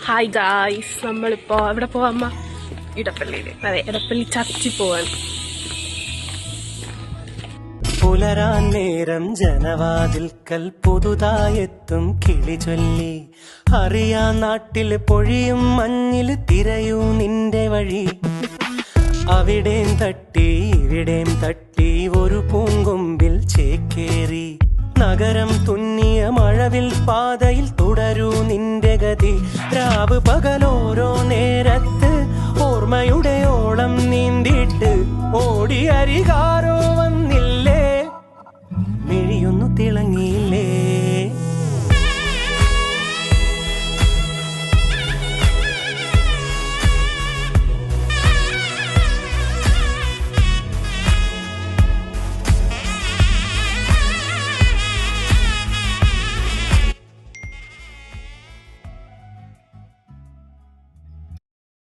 Hi guys, നമ്മളിപ്പോൾ എവിടെ പോവാമ്മ? ഇടപ്പള്ളിയിൽ. അതെ, ഇടപ്പള്ളി ചർച്ചിൽ പോവാണ്. പുലരാൻ നേരം ജനവാതിൽക്കൽ പുതുതായെത്തും കിളി ചൊല്ലി, അറിയാ നാട്ടിൽ പൊഴിയും മഞ്ഞിൽ തിരയൂ നിന്റെ വഴി. അവിടേം തട്ടി ഇവിടേം തട്ടി ഒരു പൂങ്കൊമ്പിൽ ചേക്കേറി, നഗരം തുന്നിയ മഴവിൽ പാതയിൽ തുടരൂ നിന്റെ ഗതി. രാവ് പകലോരോ നേരത്ത് ഓർമ്മയുടെ ഓളം നീന്തിയിട്ട് ഓടി അരികാരോ വന്നില്ലേ, മിഴിയൊന്നു തിളങ്ങിയില്ല.